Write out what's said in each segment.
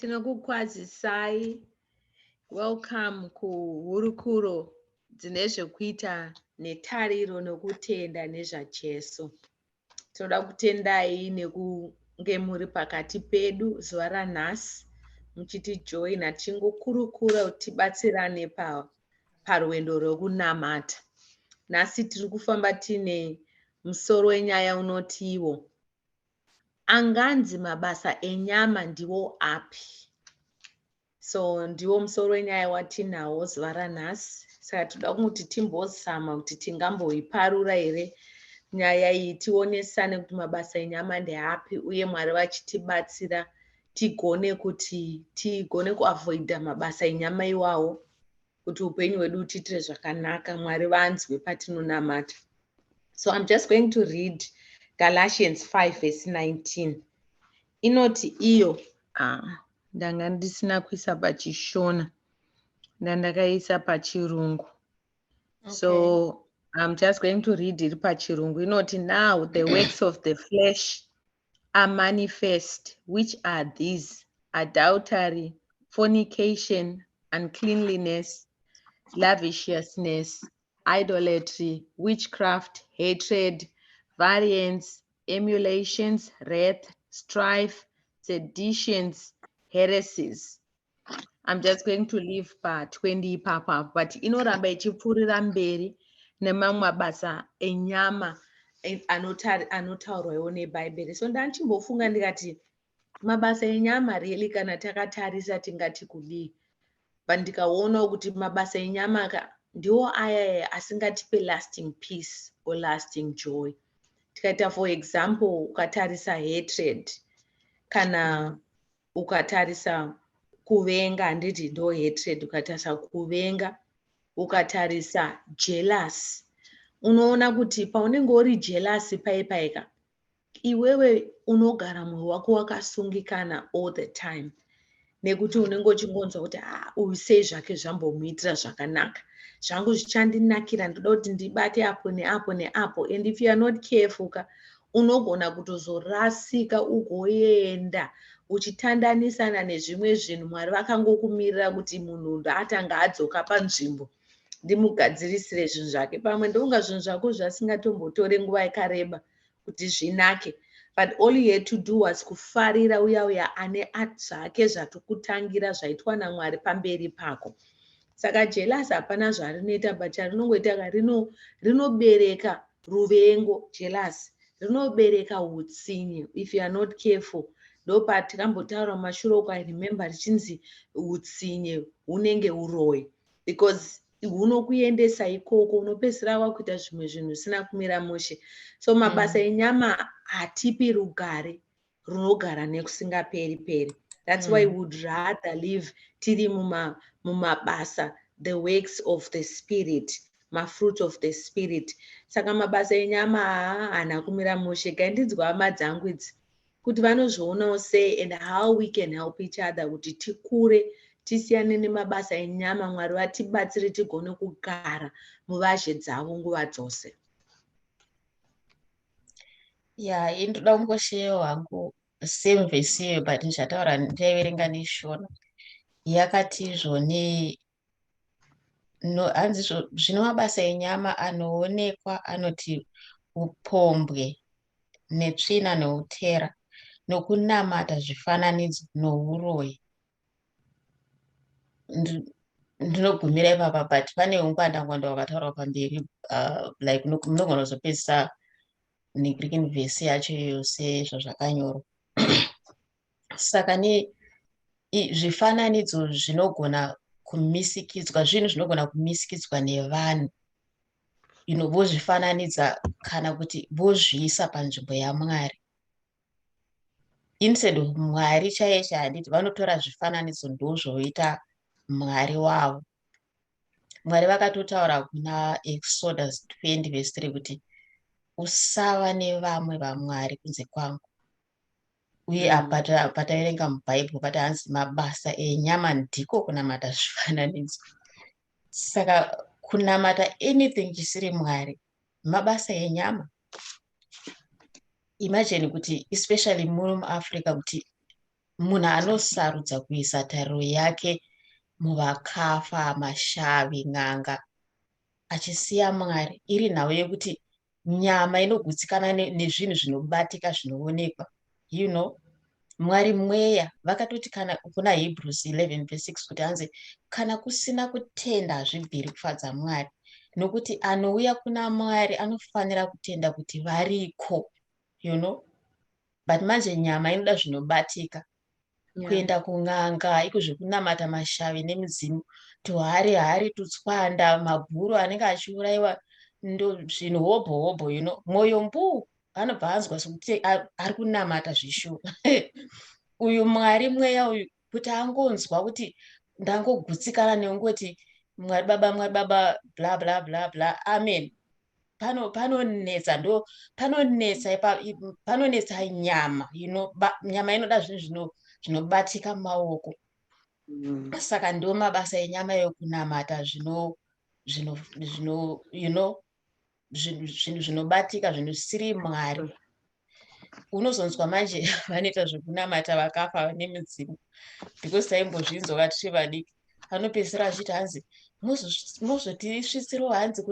Tinokukwazisai. Welcome kuhurukuro dzine zvekuita netariro nokutenda nezvaJesu. Tinoda kutendai nekunge muri pakati pedu zuva ranhasi muchitijoina tichingokurukura kuti tibatsirane parwendo rwokunamata. Nhasi tiri kufamba tine musoro wenyaya unoti iwo. Anganzi mabasa enyama ndiwo api? So ndiwo musoro wenyaya watinawo zuva ranhasi. Saka toda kuti timbozama kuti tingamboiparura here nyaya iyi, tionesane kuti mabasa enyama ndeapi uye Mwari vachitibatsira tigone kuavoida mabasa enyama iwawo kuti upenyu hwedu hutiitire zvakanaka, Mwari vanzwe patinonamata. So I'm just going to read Galatians 5 verse 19. Inoti iyo ndanga ndisina kuisa pachishona ndandakaisa pachirungu. Okay. So I'm just going to read it pachirungu. Inoti, now the works of the flesh are manifest, which are these: adultery, fornication, uncleanliness, lasciviousness, idolatry, witchcraft, hatred, variance, emulations, wrath, strife, seditions, heresies. I'm just going to leave part 20 papa, but inoramba ichipfuurira mberi nemamwe mabasa enyama anotaurwawo nebhaibheri. So ndanchimbofunga ndikati mabasa enyama really kana takatarisa tingati kudii, but ndikaona kuti mabasa enyama ndiwo aya asingatipe lasting peace or lasting joy. Tikaita for example ukatarisa hatred, kana ukatarisa kuvenga, handiti ndo hatred, ukatarisa kuvenga, ukatarisa jealous, unoona kuti paunenge uri jealous paipaika iwewe unogara mwoyo wako wakasungikana all the time, nekuti unenge uchingonzwa kuti uyu sei zvake zvambomuitira zvakanaka, zvangu zvichandinakira, ndoda kuti ndibate apo neapo neapo. And if you are not careful unogona kutozorasika ugoenda uchitandanisana nezvimwe zvinhu Mwari vakangokumirira kuti munhu atanga adzoka panzvimbo ndimugadzirisire zvinhu zvake. Pamwe ndonga zvinhu zvako zvasingatore nguva yakareba kuti zvinake, but all you had to do was kufarira uya ane zvake zvatokutangira zvaitwa naMwari pamberi pako. Saka jealous hapana zvarinoita, but charinongoita rinobereka ruvengo. Jealous rinobereka utsinye. If you are not careful, ndo patikambotaura mumashure uko, I remember richinzi utsinye hunenge uroyi, because hunokuendesa ikoko, unopedzisira wakuita zvimwe zvinhu zvisina kumira mushe. So mabasa enyama hatipi rugare runogara nekusingaperi. That's why we would rather live tiri mumabasa, the works of the spirit, fruit of the spirit. Saka mabasa enyama hana kumira mushe. Gaindidzwa hama dzangu idzi kuti vanozvionawo sei and how we can help each other kuti tikure tisiyane nemabasa enyama. Mwari vatibatsire tigone kugara muvazhe dzavo nguva dzose. Ndoda kungosheyawo hangu same verse iyoyo, but ndichataura ndaiverenga neshona yakati hanzi zvino mabasa enyama anoonekwa anoti upombwe netsvina neutera nokunamata zvifananidzo nouroyi. Ndinogumira ipapa, but pane ungwanda wakataurwa pamberi, like munogona kuzopedzisa neGreek verse yacho yose zvazvakanyorwa. Saka zvifananidzo zvinogona kumisikidzwa, zvinhu zvinogona kumisikidzwa nevanhu, vozvifananidza kana kuti vozviisa panzvimbo yaMwari. Instead of Mwari chaiye handiti, vanotora zvifananidzo ndozvoita Mwari wavo. Mwari vakatotaura kuna Exodus 20 verse 3 kuti usava nevamwe vaMwari kunze kwangu. Uye pataverenga mubhaibheri patahanzi mabasa enyama ndiko kunamata zvifananidzo. Saka kunamata anything chisiri Mwari mabasa enyama. Imagine kuti especially muri muAfrica kuti munhu anosarudza kuisa tariro yake muvakafa, mashavi, n'anga, achisiya Mwari, iri nhau yekuti nyama inogutsikana nezvinhu zvinobatika zvinoonekwa. You know, Mwari mweya. Vakatoti kana kuna Hebrews 11:6 kuti hanzi kana kusina kutenda hazvibviri kufadza Mwari, nokuti anouya kuna Mwari anofanira kutenda kuti variko. You know, but manje nyama inoda zvinobatika. Kuenda kun'anga, iko zvekunamata mashavi nemidzimu, tuhari tutswanda, mabhuru anenge achiurayiwa, zvinhu hobho, you know, mwoyo mbuu anobva anzwa sokuti ari kunamata zvishuwa. Uyu Mwari mweya uyu kuti angonzwa kuti ndangogutsikana neungoti Mwari baba bla bla bla bla, amen. Panonetsa, ndo panonetsa nyama, you know, nyama inoda zvinhu zvinobatika mumaoko. Saka ndo mabasa enyama yokunamata zvino you know, zvinhu zvinobatika, zvinosiri Mwari. Unozonzwa manje vanoita zvekunamata vakafa nemidzimu, because taimbozvinzwa vatiri vadiki. Anopedzisira achiti hanzi mozotisvitsirawo hanzi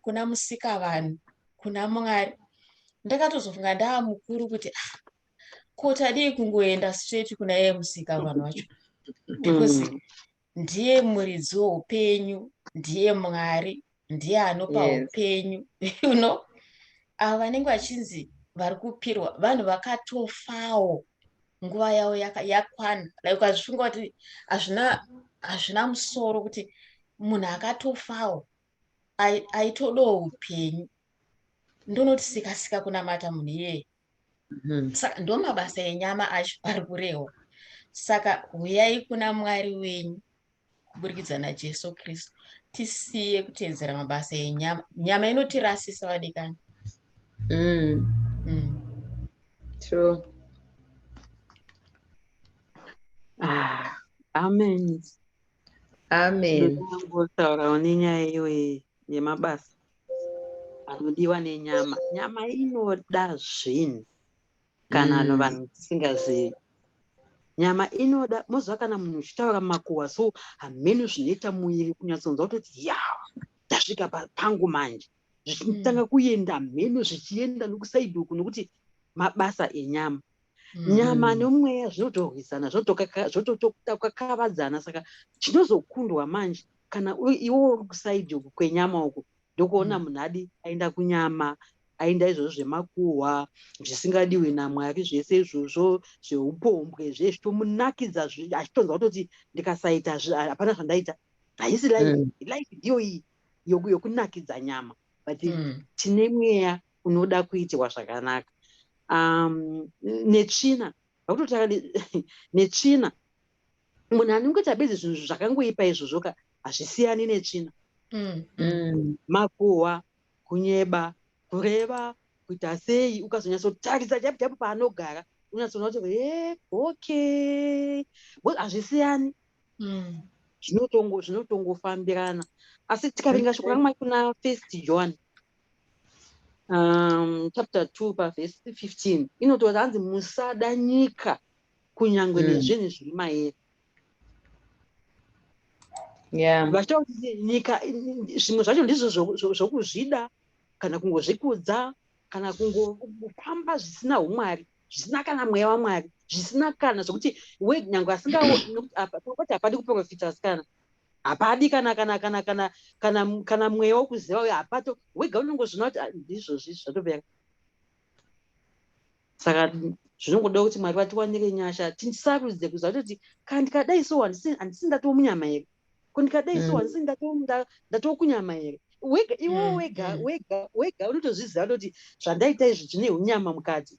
kuna musika vanhu, kuna Mwari. Ndakatozofunga ndaa mukuru kuti ko tadii kungoenda straight kuna yeye musika vanhu vacho, because ndiye muridzi woupenyu, ndiye Mwari, ndiye anopa upenyu. You know, ava vanenge vachinzi vari kupirwa vanhu vakatofawo, nguva yavo yakwana. Like ukazvifunga kuti hazvina musoro kuti munhu akatofawo aitodawo upenyu. Ndonoti sika kunamata munhu iyeye. Saka ndo mabasa enyama acho ari kurehwa. Saka uyai kuna Mwari wenyu kuburikidza naJesu Kristu, tisiye kuteedzera mabasa enyama. Nyama inotirasisa vadikani. True. Amen. Amen. Ndinotaurawo nenyaya iyo yemabasa anodiwa nenyama. Nyama inoda zvinhu kana vanhu tisingazivi. Nyama inoda, mozva kana munhu uchitaura makuhwa, so hameno zvinoita muviri kunyatsonzwa kutoti ya ndasvika pangu manje, zvichitanga kuenda mheno zvichienda nokusaidhi uku, nokuti mabasa enyama. Nyama nomweya zvinotorwisana, zvotokakavadzana. Saka chinozokundwa manje kana iwo uri kusaidhi uku kwenyama uku, ndokuona munhu adi aenda kunyama, aenda izvozvo zvemakuhwa zvisingadiwi naMwari, zvese izvozvo zveupombwe, zvitomunakidza, achitonzwa kutoti ndikasaita hapana zvandaita. Haisi life. Life ndiyo iyi yokunakidza nyama, but tine mweya unoda kuitirwa zvakanaka. Netsvina, vakutotaka netsvina, munhu anongoita bedzi zvinhu zvakangoipa izvozvo hazvisiyani netsvina. Makuhwa, kunyeba, kureva, kuita sei, ukazonyatsotarisa jabu paanogara, unyatsoona kuti okay, hazvisiyani. Zvinotongofambirana. Asi tikaverenga shoko raMwari kuna 1 John chapter 2 verse 15, inotaura hanzi musada nyika kunyange nezvinhu zviri mairi. Vachitaura kuti nyika zvimwe zvacho ndizvo zvokuzvida, kana kungozvikudza, kana kungofamba zvisina umwari, zvisina kana mweya waMwari, zvisina kana zvokuti nyange asingaoti hapadi kuprofita, kana hapadi kana mweya wokuziva uyo hapato, wega unongozvina kuti ndizvozvi zvatopera. Saka zvinongoda kuti Mwari vatiwanire nyasha, tisarudze kuziva kuti kana ndikadai so handisi ndatoo munyama here, ko ndikadai so handisi ndatoo kunyama here. Iwo wega unotozviziva kuti zvandaita izvi zvine unyama mukati,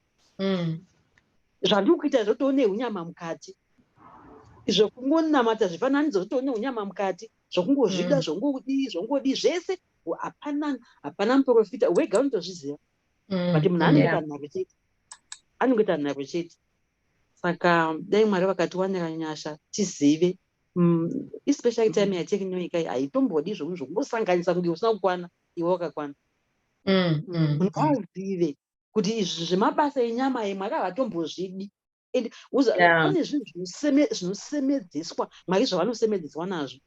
zvandiri kuita zvotoo neunyama mukati. Zvokungonamata zvifananidzo zvotoo neunyama mukati, zvokungozvida zvongodii zvese hapana muprofita, wega unotozviziva. But munhu anongoita nharo chete. Saka dai Mwari vakatiwanira nyasha tizive, especially time yatiri nyika haitombodi zvinhu zvokungosanganisa kunge usina kukwana iwe wakakwana. Munhu ngauzive kuti izvi zvemabasa enyama yeMwari havatombozvidi. pane zvinhu zvinosemedzeswa Mwari zvavanosemedzeswa nazvo.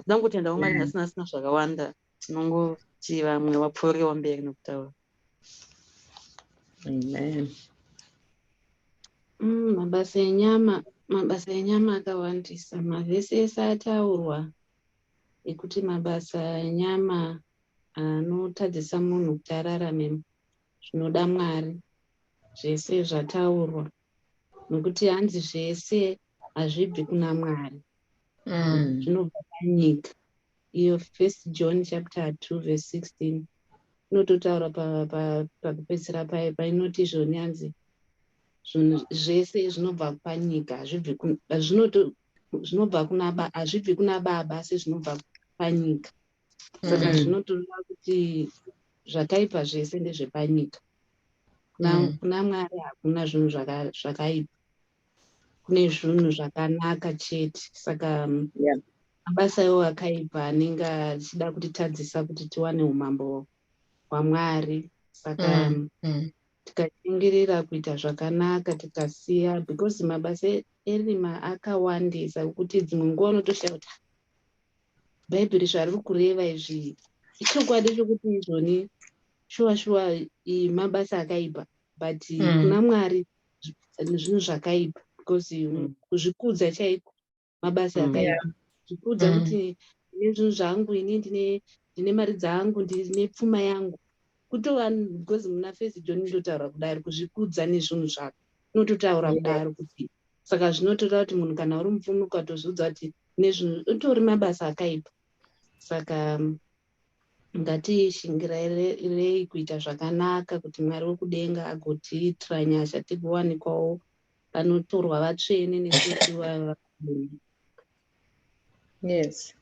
Tinongotendawo Mwari asina zvakawanda, tinongoti vamwe vapfuurewo mberi nokutaura. Amen. Mabasa enyama akawandisa. Mavhesi ese ataurwa ekuti mabasa enyama anotadzisa munhu kuti ararame zvinoda Mwari, zvese zvataurwa, nokuti hanzi zvese hazvibvi kuna Mwari, zvinobva panyika. Iyo 1 John chapter 2 verse 16 inototaura pakupedzisira painoti izvoni hanzi zvese zvinobva panyika, hazvibvi kuna Baba asi zvinobva panyika. Saka zvinotoreva kuti zvakaipa zvese ndezvepanyika. Kuna Mwari hakuna zvinhu zvakaipa, kune zvinhu zvakanaka chete. Saka mabasa iwo akaipa anenge achida kutitadzisa kuti tiwane umambo hwaMwari. Saka tikashingirira kuita zvakanaka tikasiya, because mabasa erima akawandisa kuti dzimwe nguva unotoshaya kuti Bhaibheri zvari kureva izvi ichokwadi chokuti izvoni shuwa mabasa akaipa, but kuna Mwari zvinhu zvakaipa, because kuzvikudza chaiko mabasa akaipa. Kuzvikudza kuti ndine zvinhu zvangu, ini ndine mari dzangu, ndine pfuma yangu, kutova because muna 1 John inotaura kudaro, kuzvikudza nezvinhu zvako inototaura kudaro kuti. Saka zvinotoda kuti munhu kana uri mupfumi ukatozvidza kuti nezvinhu utori mabasa akaipa. Saka ngatishingirirei kuita zvakanaka kuti Mwari wekudenga agotiitira nyasha tigowanikwawo panotorwa vatsvene nesusiwa. Yes.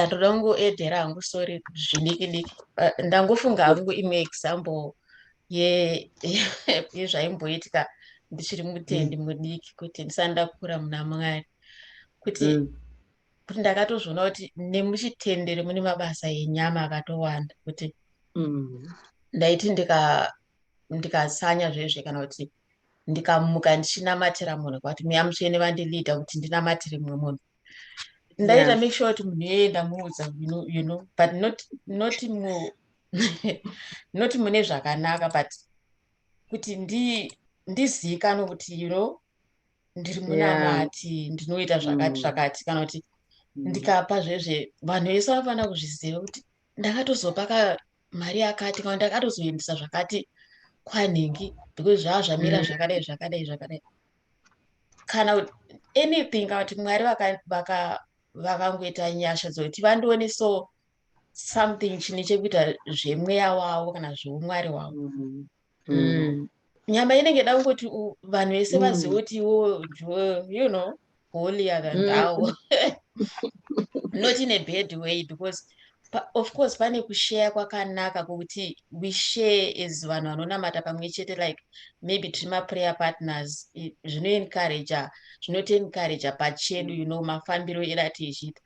Toda kungoedhera hangu sori zvidiki diki. Ndangofunga hangu imwe example yezvaimboitika ndichiri mutendi mudiki, kuti ndisati ndakura muna Mwari, kuti ndakatozviona kuti nemuchitendere mune mabasa enyama akatowanda, kuti ndaiti ndikasanya zvezve kana kuti ndikamuka ndichinamatira munhu kwati mweya mutsvene vandiliita kuti ndinamatire mumwe munhu, ndaita make sure kuti munhu iyeye ndamuudza, you know, but not mune zvakanaka, but kuti ndizikanwe kuti you know ndiri munamati, ndinoita zvakati zvakati, kana kuti ndikapa zvezve vanhu vese vanofanira kuzviziva kuti ndakatozopa mari yakati, kana ndakatozoendesa zvakati kwanhingi, because zvava zvamira zvakadai zvakadai zvakadai, kana kuti anything, kana kuti Mwari vakangoita nyasha dzokuti vandioneso something chine chekuita zvemweya wavo kana zveumwari wavo. Nyama inenge da kungoti vanhu vese vazive kuti iwo you know holier than thou. Not in a bad way, because of course pane kushare kwakanaka kwokuti we share as vanhu vanonamata pamwe chete, like maybe tiri prayer partners, zvinotiencourage pachedu, you know, mafambiro edu atichiita,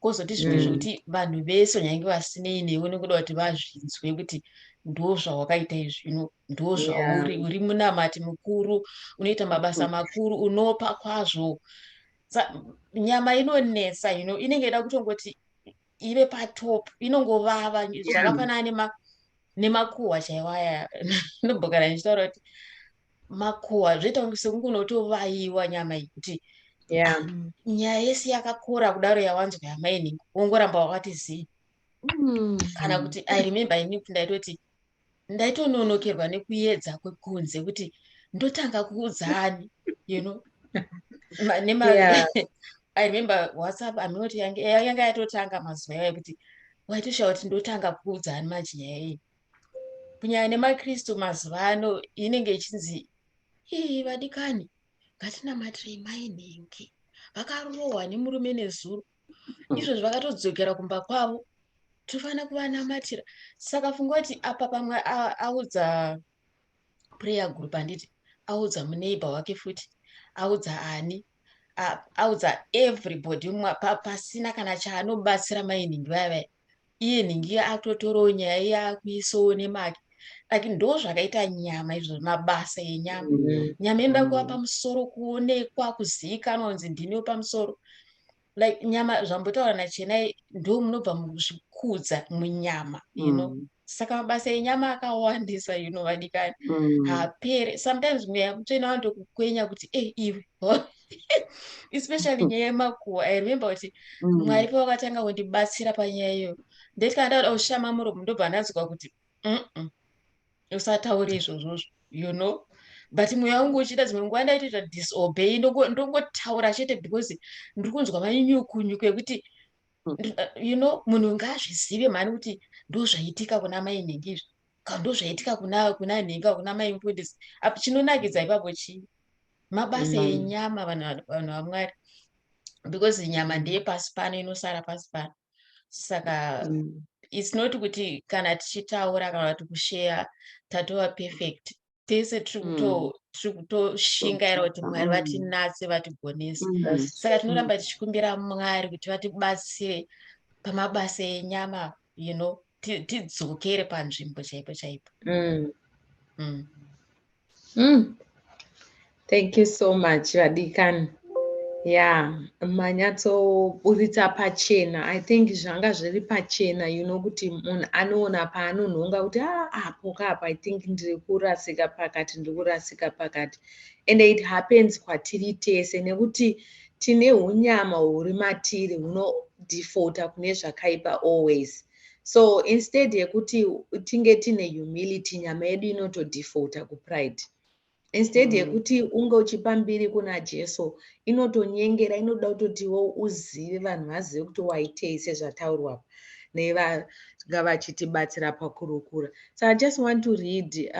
kwozoti zvimwe zvokuti vanhu vese nyange vasinei newe nekuda kuti vazvinzwe kuti ndo zvawakaita izvi, ndo uri munamati mukuru, unoita mabasa makuru, unopa kwazvo. Nyama inonetsa, you know, inenge ida kutongoti ive patop, inongovava zvakafanana nemakuhwa chaiwaya. Ndombogara ndichitaura kuti makuhwa zvoita sekungotovaiwa nyama iyi, kuti nyaya yese yakakora kudaro yawanzwa yamainingi wongoramba wakati zii. Kana kuti I remember ini kuti ndaitoti ndaitononokerwa nekuedza kwekunze kuti ndotanga kuudzani, you know. I remember WhatsApp aminoti yanga yatotanga mazuva iwayo kuti waitoshaura kuti ndotanga kuudzani manje nyaya iyi. Kunyanya nemakristu mazuva ano inenge ichinzi vadikani ngatinamatire mainhingi, vakarohwa nemurume nezuro, izvo zvakatodzokera kumba kwavo, tofanira kuvanamatira. Saka funga kuti apa pamwe audza prayer group, handiti audza muneighbor wake, futi audza ani, audza everybody, pasina kana chaanobatsira mainhingi vaya iye nhingi atotorawo nyaya yakuisawo nemake. like ndo zvakaita nyama izvo, mabasa enyama. Mm. Nyama inoda kuva pamusoro, kuonekwa, kuzivikanwa kunzi ndini wepamusoro. Like nyama, zvambotaura nachenai, ndo munobva muzvikudza munyama, you know. Saka mabasa enyama akawandisa, you know, vadikani. Hapere. Sometimes mweya mutsvene vandokukwenya kuti iwe. Especially nyaya yemakuhwa. I remember kuti Mwari pawakatanga kundibatsira panyaya iyoyo, ndeti kana ndauda kushama muromo ndobva ndanzwa kuti usataure izvozvo, you know. But mweya wangu uchiita dzimwe nguva ndaitoita disobey, ndongotaura chete because ndiri kunzwa manyukunyuku ekuti you know, munhu ngaazvizive mhani kuti ndozvaitika kuna mai nhengi izvi, kana ndozvaitika kuna nhenga kuna mai mufundisi. Chinonakidza ipapo chii? Mabasa enyama, vanhu vaMwari, because nyama ndeye pasi pano, inosara pasi pano. Saka it's not kuti kana tichitaura kana kuti kushare tatova perfect. Tese tiri kutoshingaira kuti Mwari vatinatse, vatigonese. Saka tinoramba tichikumbira Mwari kuti vatibatsire pamabasa enyama, you know, tidzokere panzvimbo chaipo chaipo. Thank you so much, vadikani. Yeah, manyatsoburitsa pachena. I think zvanga zviri pachena, you know, kuti munhu anoona paanonhonga kuti apo kapa, I think ndiri kurasika pakati. And it happens kwatiri tese, nekuti tine hunyama huri matiri hunodifota kune zvakaipa always. So instead yekuti tinge tine humility, nyama yedu inotodifota kupride. Instead yekuti unge uchipambiri kuna Jesu, inotonyengera, inoda kutotiwo uzive, vanhu vazive kuti waitei sezvataurwa nevanga vachitibatsira pakurukura. So I just want to read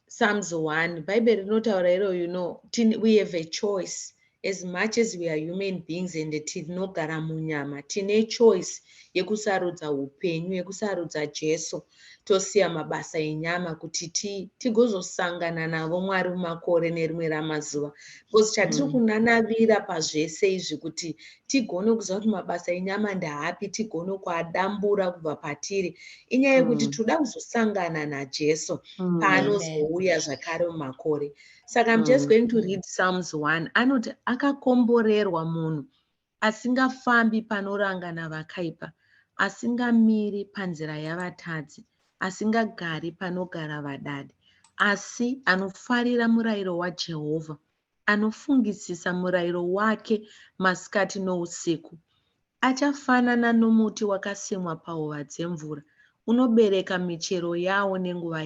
Psalms 1. Bible rinotaura iro, you know, we have a choice. As much as we are human beings and tinogara munyama, tine choice yekusarudza upenyu, yekusarudza Jesu, tosiya mabasa enyama kuti tigozosangana navo Mwari mumakore nerimwe ramazuva. Because chatiri kunanavira pazvese izvi kuti tigone kuziva kuti mabasa enyama ndahapi, tigone kuadambura kubva patiri, inyaya yekuti toda kuzosangana naJesu paanozouya zvakare mumakore. Saka I'm just going to read Psalms 1. Anoti akakomborerwa munhu asingafambi panorangana vakaipa, asingamiri panzira yavatadzi, asingagari panogara vadadi, asi anofarira murayiro waJehovha, anofungisisa murayiro wake masikati nousiku. Achafanana nomuti wakasimwa pahova dzemvura, unobereka michero yawo nenguva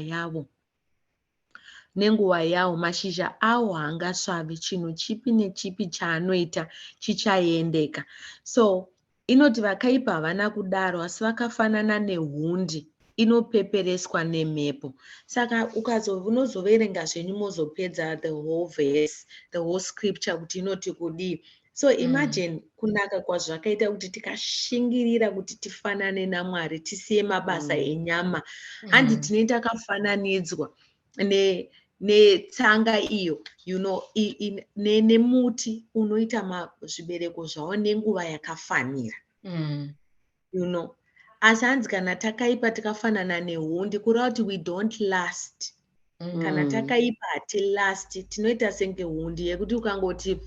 yawo, mashizha awo haangasvavi, chinhu chipi nechipi chaanoita chichaendeka. So inoti vakaipa havana kudaro, asi vakafanana nehundi inopepereswa nemhepo. Saka unozoverenga zvenyu mozopedza the whole verse, the whole scripture kuti inoti kudii. So imagine kunaka kwazvakaita kuti tikashingirira kuti tifanane naMwari, tisiye mabasa enyama. Handi tine takafananidzwa netsanga iyo, you know, nemuti unoita zvibereko zvawo nenguva yakafanira, you know. Asi hanzi kana takaipa tikafanana nehundi, kureva kuti we don't last. Kana takaipa hatilast, tinoita senge hundi yekuti ukangoti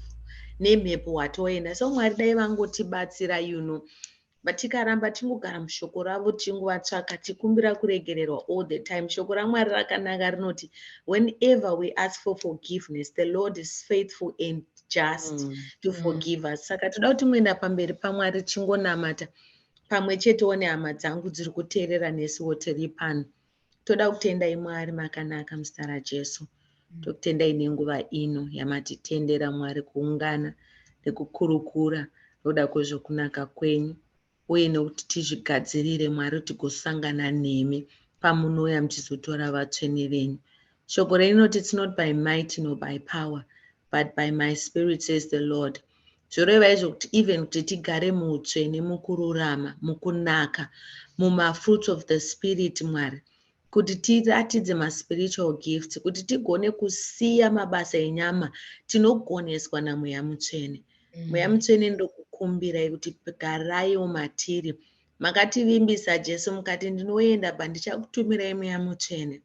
nemhepo watoenda. So Mwari dai vangotibatsira, you know, vatikaramba tingogara mushoko ravo, tingovatsvaka, tikumbira kuregererwa all the time. Shoko raMwari rakanaka rinoti, whenever we ask for forgiveness, the Lord is faithful and just to forgive us. Saka toda kuti muenda pamberi paMwari tingonamata, pamwe chetewo nehama dzangu dziri kuteerera nesiwo tiri pano. Toda kutendai Mwari makanaka muzita raJesu. Tokutendai nenguva ino yamatitendera Mwari kuungana nekukurukura nokuda kwezvokunaka kwenyu, uye nekuti tizvigadzirire Mwari tigosangana nemi pamunouya muchizotora vatsvene venyu. Shoko renoti, it's not by might nor by power, but by my spirit, says the Lord. Zvoreva izvo kuti even kuti tigare muutsvene, mukururama, mukunaka, mumafruits of the spirit Mwari, kuti tiratidze maspiritual gifts, kuti tigone kusiya mabasa enyama, tinogoneswa naMweya Mutsvene. Mweya Mutsvene ndokukumbirai kuti garaiwo matiri, makativimbisa Jesu mukati ndinoenda pandichakutumirai mweya mutsvene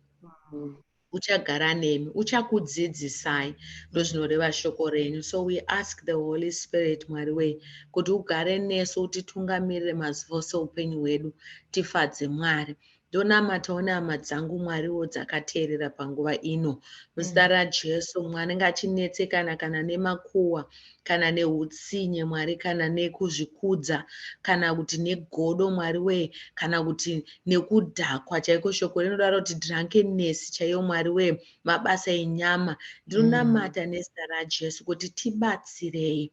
uchagara nemi uchakudzidzisai ndozvinoreva shoko renyu. So we ask the Holy Spirit Mwari wei kuti ugare nesu utitungamirire mazuva ose upenyu hwedu tifadze Mwari. Ndonamatawo hama dzangu Mwariwo dzakateerera panguva ino muzita raJesu. Mwanenge achinetsekana kana nemakuhwa kana neutsinye Mwari kana nekuzvikudza kana kuti negodo Mwari wei kana kuti nekudhakwa chaiko shoko rinodaro kuti drunkenness chaiyo Mwari wei mabasa enyama. Ndinonamata nezita raJesu kuti tibatsirei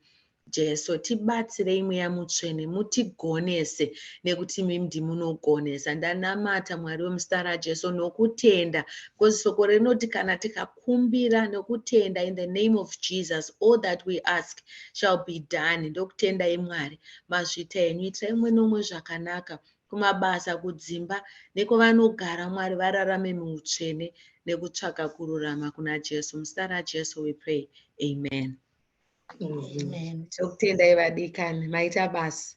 Jesu, tibatsirei mweya mutsvene mutigonese nekuti imi ndimunogonesa. Ndanamata Mwari wemuzita raJesu nokutenda because soko rinoti kana tikakumbira nokutenda in the name of Jesus all that we ask shall be done. Ndokutendai Mwari mazvita enyu itirai umwe nomwe zvakanaka kumabasa kudzimba nekovanogara Mwari vararame muutsvene nekutsvaka kururama kuna Jesu. Muzita raJesu we pray. Amen. Amen. Ndokutendai vadikani maita basa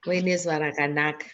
muine zuva rakanaka.